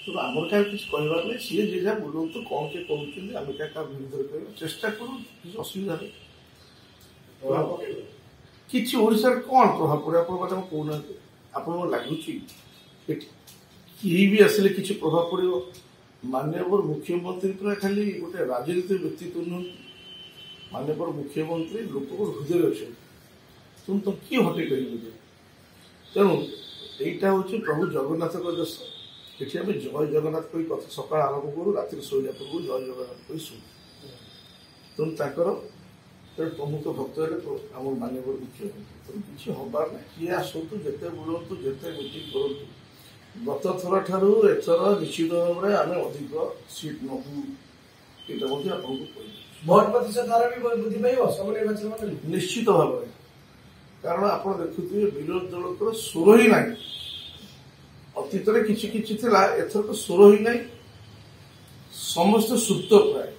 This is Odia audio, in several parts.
ତେଣୁ ଆମର କାହା କିଛି କହିବାର ନାହିଁ, ସିଏ ଯେ ଯାହା ବୁଲନ୍ତୁ, କ'ଣ କିଏ କରୁଛନ୍ତି, ଆମେ କାହା ବିରୁଦ୍ଧରେ କହିବା ଚେଷ୍ଟା କରୁ, କିଛି ଅସୁବିଧା ନାହିଁ। କିଛି ଓଡ଼ିଶାରେ କ'ଣ ପ୍ରଭାବ ପଡ଼େ ଆପଣଙ୍କ କଥା କହୁନାହାନ୍ତି? ଆପଣଙ୍କୁ ଲାଗୁଛି ଏଠି କେହି ବି ଆସିଲେ କିଛି ପ୍ରଭାବ ପଡ଼ିବ? ମାନ୍ୟବର ମୁଖ୍ୟମନ୍ତ୍ରୀ ପୁରା ଖାଲି ଗୋଟେ ରାଜନୈତିକ ବ୍ୟକ୍ତିତ୍ୱ ନୁହନ୍ତି, ମାନ୍ୟବର ମୁଖ୍ୟମନ୍ତ୍ରୀ ଲୋକଙ୍କ ହୃଦୟରେ ଅଛନ୍ତି। ତେଣୁ ତ କିଏ ହଟେଇ ପାରିବେ? ତେଣୁ এইটা হচ্ছে প্রভু জগন্নাথଙ୍କ ଦେଶ। ଏଠି ଆମେ ଜୟ ଜଗନ୍ନାଥ କହି କଥା ସକାଳ ଆରମ୍ଭ କରୁ, ରାତିରେ ଶୋଇଲା ପୂର୍ବରୁ ଜୟ ଜଗନ୍ନାଥ କହି ଶୋଉ। ତେଣୁ ତାଙ୍କର ପ୍ରମୁଖ ଭକ୍ତ ହେଲେ ଆମର ମାନ୍ୟବର ମୁଖ୍ୟମନ୍ତ୍ରୀ। ତେଣୁ କିଛି ହବାର ନାହିଁ, କିଏ ଆସନ୍ତୁ, ଯେତେ ବୁଲନ୍ତୁ, ଯେତେ ମିଟିଂ କରନ୍ତୁ, ଗତ ଥର ଠାରୁ ଏଥର ନିଶ୍ଚିତ ଭାବରେ ଆମେ ଅଧିକ ସିଟ୍ ନେବୁ, ଏଇଟା ମଧ୍ୟ ଆପଣଙ୍କୁ କହିବି। ଭୋଟ ପ୍ରତିଶତ ହାର ବି ବୃଦ୍ଧି ପାଇବ ସବୁ ନିର୍ବାଚନ ମଣ୍ଡଳୀ ନିଶ୍ଚିତ ଭାବରେ। କାରଣ ଆପଣ ଦେଖୁଥିବେ ବିରୋଧୀ ଦଳଙ୍କର ସ୍ୱର ହିଁ ନାହିଁ। ଅତୀତରେ କିଛି କିଛି ଥିଲା, ଏଥରକ ସ୍ୱର ହିଁ ନାହିଁ, ସମସ୍ତେ ସୁପ୍ତ ପ୍ରାୟ।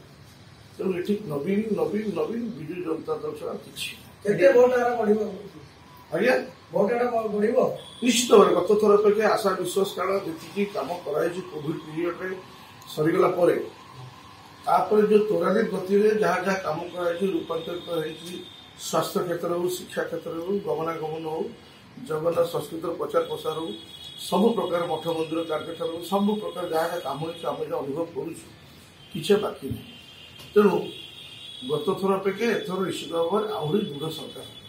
ତେଣୁ ଏଠି ନବୀନ ନବୀନ ନବୀନ ବିଜୁ ଜନତା ଦଳ ଛଡା କିଛି। କେତେ ଭୋଟ ହାର ବଢିବ? ଆଜ୍ଞା, ଭୋଟ ହାର ବଢିବ ନିଶ୍ଚିତ ଭାବରେ। ଗତ ଥର ଅପେକ୍ଷା ଆଶା ବିଶ୍ୱାସ କାରଣ ଯେତିକି କାମ କରାଯାଇଛି କୋଭିଡ ପିରିୟଡରେ ସରିଗଲା ପରେ, ତାପରେ ଯୋଉ ତ୍ୱରାନ୍ୱିତ ଗତିରେ ଯାହା ଯାହା କାମ କରାଯାଇଛି, ରୂପାନ୍ତରିତ ହେଇଛି, ସ୍ୱାସ୍ଥ୍ୟ କ୍ଷେତ୍ର ହଉ, ଶିକ୍ଷା କ୍ଷେତ୍ର ହଉ, ଗମନାଗମନ ହଉ, ଜଗନ୍ନାଥ ସଂସ୍କୃତିର ପ୍ରଚାର ପ୍ରସାର ହଉ, ସବୁ ପ୍ରକାର ମଠ ମନ୍ଦିର କାର୍ଯ୍ୟକ୍ରମ ହଉ, ସବୁ ପ୍ରକାର ଯାହା ଯାହା କାମ ହେଇଛି ଆମେ ଯାହା ଅନୁଭବ କରୁଛୁ, କିଛି ବାକି ନାହିଁ। ତେଣୁ ଗତ ଥର ଅପେକ୍ଷା ଏଥର ନିଶ୍ଚିତ ଭାବରେ ଆହୁରି ଦୃଢ଼ ସରକାର।